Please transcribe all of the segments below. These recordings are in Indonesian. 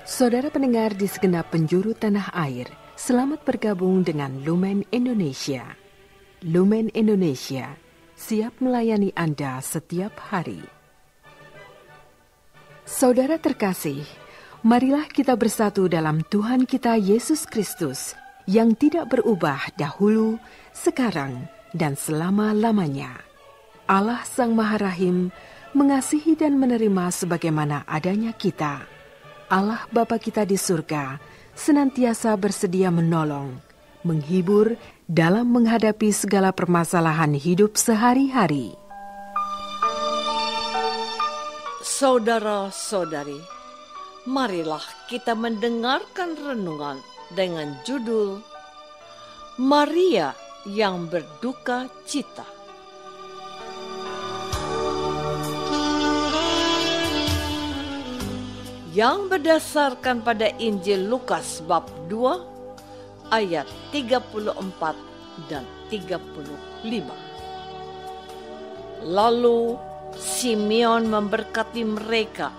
Saudara pendengar di segenap penjuru tanah air, selamat bergabung dengan Lumen Indonesia. Lumen Indonesia siap melayani Anda setiap hari. Saudara terkasih, marilah kita bersatu dalam Tuhan kita Yesus Kristus yang tidak berubah dahulu, sekarang, dan selama-lamanya. Allah Sang Maha Rahim mengasihi dan menerima sebagaimana adanya kita. Allah Bapa kita di surga senantiasa bersedia menolong, menghibur dalam menghadapi segala permasalahan hidup sehari-hari. Saudara-saudari, marilah kita mendengarkan renungan dengan judul Maria yang berduka cita. Yang berdasarkan pada Injil Lukas bab 2 ayat 34 dan 35. Lalu Simeon memberkati mereka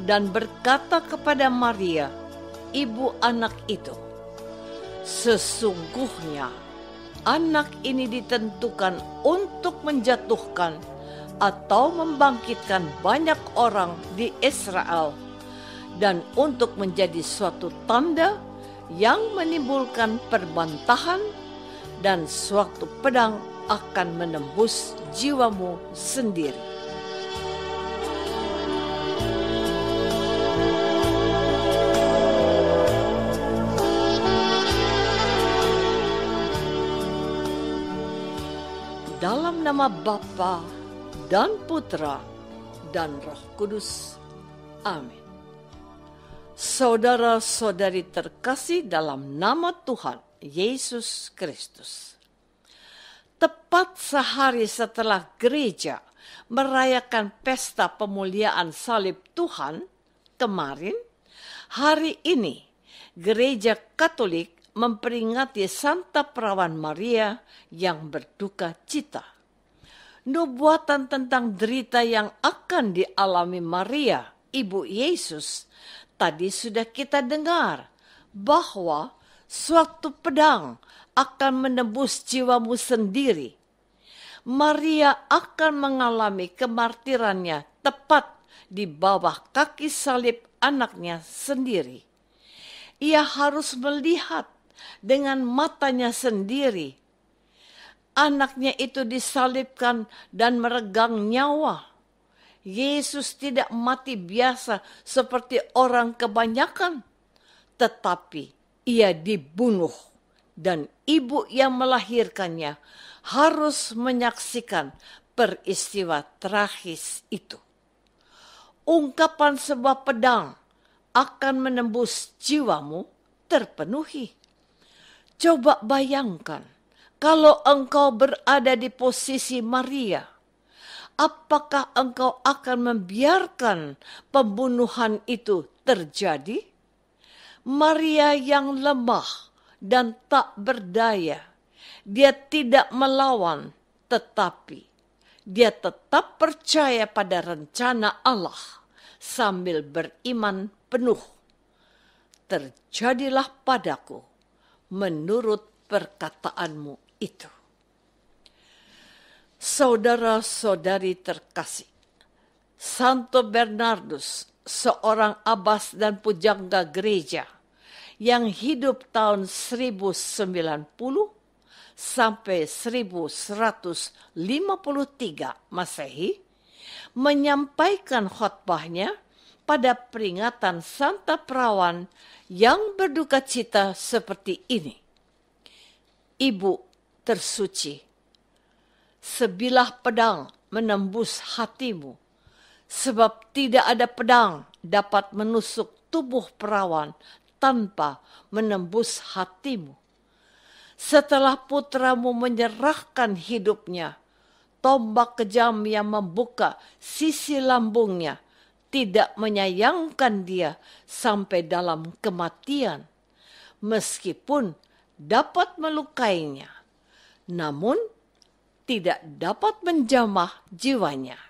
dan berkata kepada Maria, ibu anak itu, sesungguhnya anak ini ditentukan untuk menjatuhkan atau membangkitkan banyak orang di Israel, dan untuk menjadi suatu tanda yang menimbulkan perbantahan, dan suatu pedang akan menembus jiwamu sendiri. Dalam nama Bapa dan Putra dan Roh Kudus. Amin. Saudara-saudari terkasih dalam nama Tuhan Yesus Kristus. Tepat sehari setelah gereja merayakan pesta pemuliaan salib Tuhan kemarin, hari ini Gereja Katolik memperingati Santa Perawan Maria yang berduka cita. Nubuatan tentang derita yang akan dialami Maria, Ibu Yesus, tadi sudah kita dengar bahwa suatu pedang akan menembus jiwamu sendiri. Maria akan mengalami kemartirannya tepat di bawah kaki salib anaknya sendiri. Ia harus melihat dengan matanya sendiri. Anaknya itu disalibkan dan meregang nyawa. Yesus tidak mati biasa seperti orang kebanyakan, tetapi ia dibunuh dan ibu yang melahirkannya harus menyaksikan peristiwa tragis itu. Ungkapan sebuah pedang akan menembus jiwamu terpenuhi. Coba bayangkan kalau engkau berada di posisi Maria. Apakah engkau akan membiarkan pembunuhan itu terjadi? Maria yang lemah dan tak berdaya, dia tidak melawan, tetapi dia tetap percaya pada rencana Allah sambil beriman penuh. Terjadilah padaku menurut perkataanmu itu. Saudara-saudari terkasih, Santo Bernardus, seorang abbas dan pujangga gereja yang hidup tahun 1090 sampai 1153 Masehi, menyampaikan khotbahnya pada peringatan Santa Perawan yang berduka cita seperti ini. Ibu tersuci, sebilah pedang menembus hatimu, sebab tidak ada pedang dapat menusuk tubuh perawan tanpa menembus hatimu. Setelah putramu menyerahkan hidupnya, tombak kejam yang membuka sisi lambungnya tidak menyayangkan dia sampai dalam kematian, meskipun dapat melukainya, namun tidak dapat menjamah jiwanya.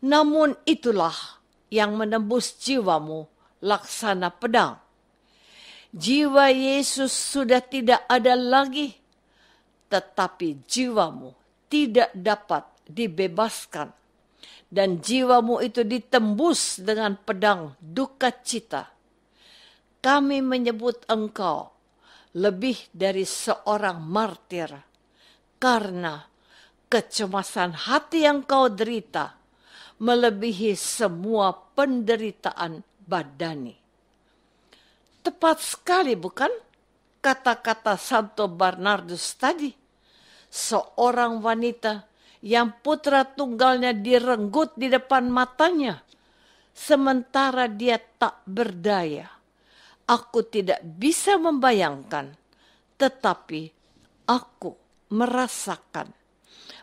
Namun itulah yang menembus jiwamu laksana pedang. Jiwa Yesus sudah tidak ada lagi, tetapi jiwamu tidak dapat dibebaskan. Dan jiwamu itu ditembus dengan pedang duka cita. Kami menyebut engkau lebih dari seorang martir, karena kecemasan hati yang kau derita melebihi semua penderitaan badani. Tepat sekali bukan kata-kata Santo Bernardus tadi? Seorang wanita yang putra tunggalnya direnggut di depan matanya, sementara dia tak berdaya. Aku tidak bisa membayangkan, tetapi aku merasakan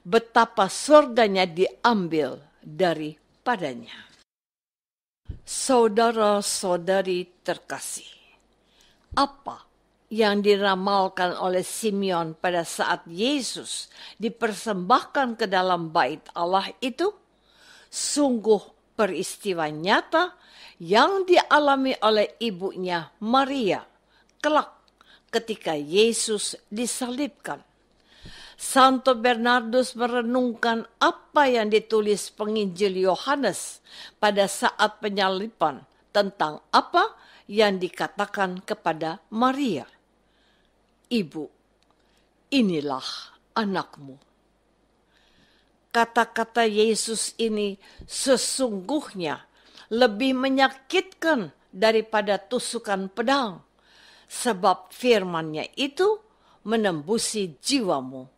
betapa surganya diambil daripadanya. Saudara-saudari terkasih, apa yang diramalkan oleh Simeon pada saat Yesus dipersembahkan ke dalam bait Allah itu sungguh peristiwa nyata yang dialami oleh ibunya Maria kelak ketika Yesus disalibkan. Santo Bernardus merenungkan apa yang ditulis penginjil Yohanes pada saat penyaliban tentang apa yang dikatakan kepada Maria. Ibu, inilah anakmu. Kata-kata Yesus ini sesungguhnya lebih menyakitkan daripada tusukan pedang, sebab firman-Nya itu menembusi jiwamu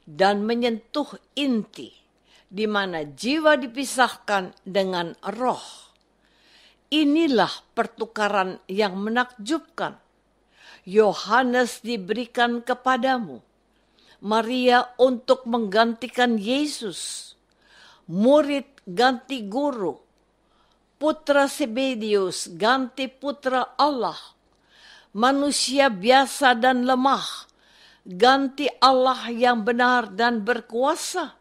dan menyentuh inti, di mana jiwa dipisahkan dengan roh. Inilah pertukaran yang menakjubkan. Yohanes diberikan kepadamu, Maria untuk menggantikan Yesus, murid ganti guru, putra Zebedius ganti putra Allah, manusia biasa dan lemah ganti Allah yang benar dan berkuasa.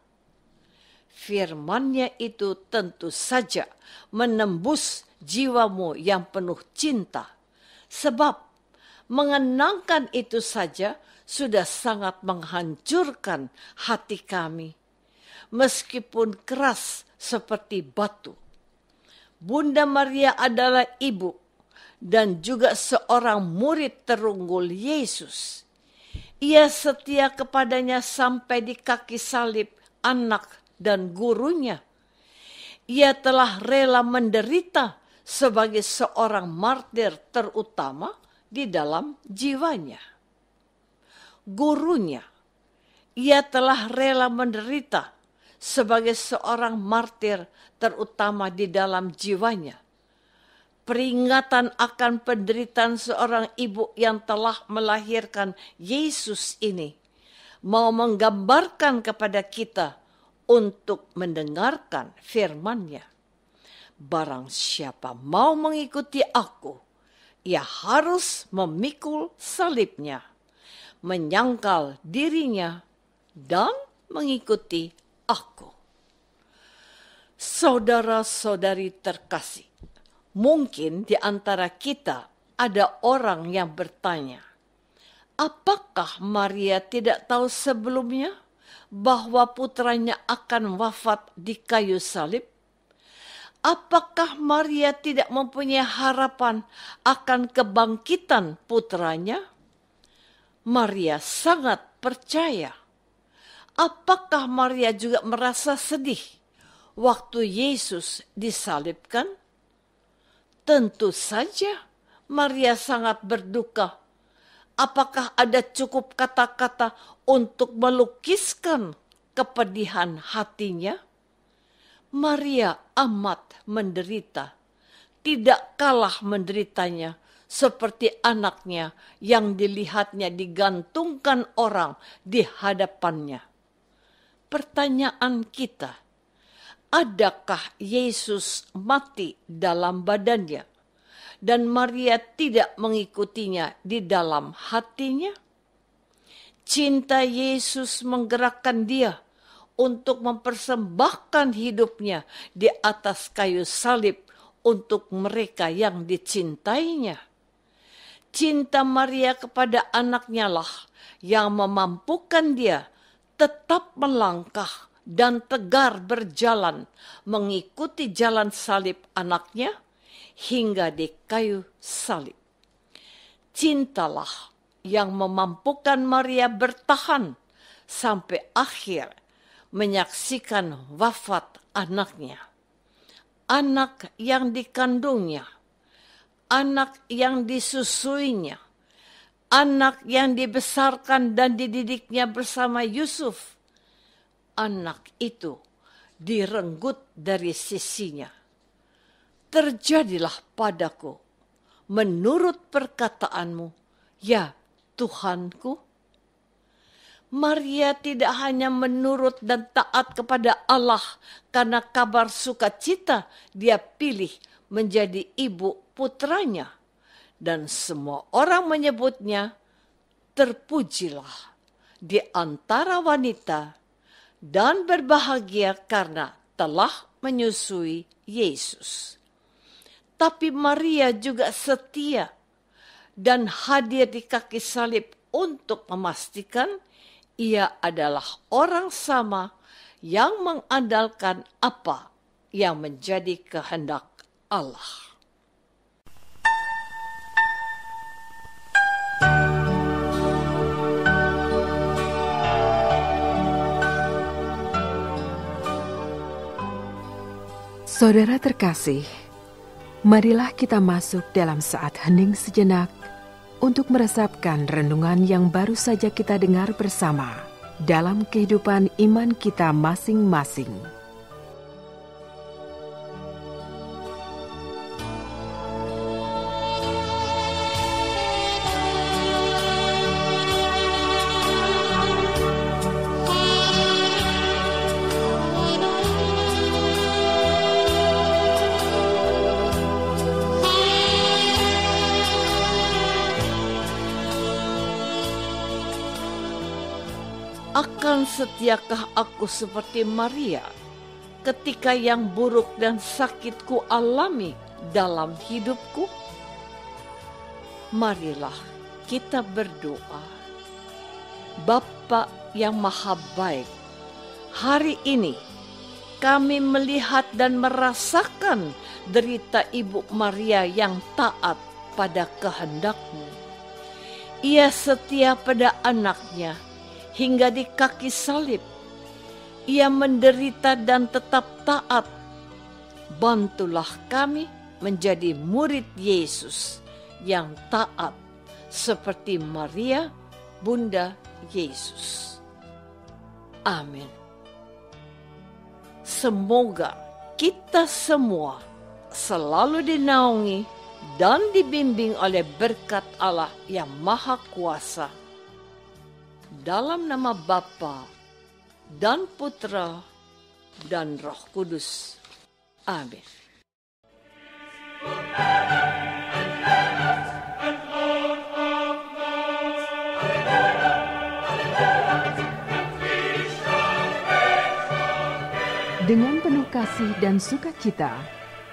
Firman-Nya itu tentu saja menembus jiwamu yang penuh cinta, sebab mengenangkan itu saja sudah sangat menghancurkan hati kami, meskipun keras seperti batu. Bunda Maria adalah ibu dan juga seorang murid terunggul Yesus. Ia setia kepadanya sampai di kaki salib anak dan gurunya. Ia telah rela menderita sebagai seorang martir terutama di dalam jiwanya. Gurunya, ia telah rela menderita sebagai seorang martir terutama di dalam jiwanya. Peringatan akan penderitaan seorang ibu yang telah melahirkan Yesus ini mau menggambarkan kepada kita untuk mendengarkan firman-Nya. Barang siapa mau mengikuti aku, ia harus memikul salibnya, menyangkal dirinya, dan mengikuti aku. Saudara-saudari terkasih, mungkin di antara kita ada orang yang bertanya, apakah Maria tidak tahu sebelumnya bahwa putranya akan wafat di kayu salib? Apakah Maria tidak mempunyai harapan akan kebangkitan putranya? Maria sangat percaya. Apakah Maria juga merasa sedih waktu Yesus disalibkan? Tentu saja Maria sangat berduka. Apakah ada cukup kata-kata untuk melukiskan kepedihan hatinya? Maria amat menderita, tidak kalah menderitanya seperti anaknya yang dilihatnya digantungkan orang di hadapannya. Pertanyaan kita, adakah Yesus mati dalam badannya dan Maria tidak mengikutinya di dalam hatinya? Cinta Yesus menggerakkan dia untuk mempersembahkan hidupnya di atas kayu salib untuk mereka yang dicintainya. Cinta Maria kepada anaknya lah yang memampukan dia tetap melangkah dan tegar berjalan mengikuti jalan salib anaknya hingga di kayu salib. Cintalah yang memampukan Maria bertahan sampai akhir menyaksikan wafat anaknya. Anak yang dikandungnya, anak yang disusuinya, anak yang dibesarkan dan dididiknya bersama Yusuf. Anak itu direnggut dari sisinya. Terjadilah padaku menurut perkataanmu, ya Tuhanku. Maria tidak hanya menurut dan taat kepada Allah karena kabar sukacita dia pilih menjadi ibu putranya. Dan semua orang menyebutnya, terpujilah di antara wanita dan berbahagia karena telah menyusui Yesus. Tapi Maria juga setia dan hadir di kaki salib untuk memastikan ia adalah orang sama yang mengandalkan apa yang menjadi kehendak Allah. Saudara terkasih, marilah kita masuk dalam saat hening sejenak untuk meresapkan renungan yang baru saja kita dengar bersama dalam kehidupan iman kita masing-masing. Akan setiakah aku seperti Maria ketika yang buruk dan sakitku alami dalam hidupku? Marilah kita berdoa. Bapa yang Maha Baik, hari ini kami melihat dan merasakan derita Ibu Maria yang taat pada kehendak-Mu. Ia setia pada anaknya hingga di kaki salib. Ia menderita dan tetap taat. Bantulah kami menjadi murid Yesus yang taat seperti Maria, Bunda Yesus. Amin. Semoga kita semua selalu dinaungi dan dibimbing oleh berkat Allah yang Maha Kuasa. Dalam nama Bapa dan Putra dan Roh Kudus. Amin. Dengan penuh kasih dan sukacita,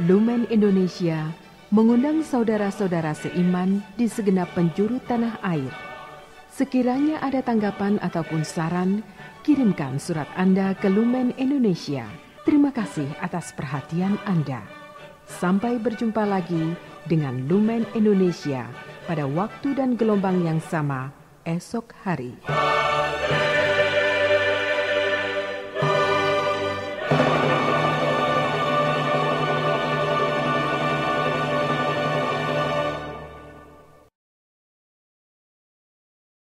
Lumen Indonesia mengundang saudara-saudara seiman di segenap penjuru tanah air. Sekiranya ada tanggapan ataupun saran, kirimkan surat Anda ke Lumen Indonesia. Terima kasih atas perhatian Anda. Sampai berjumpa lagi dengan Lumen Indonesia pada waktu dan gelombang yang sama esok hari.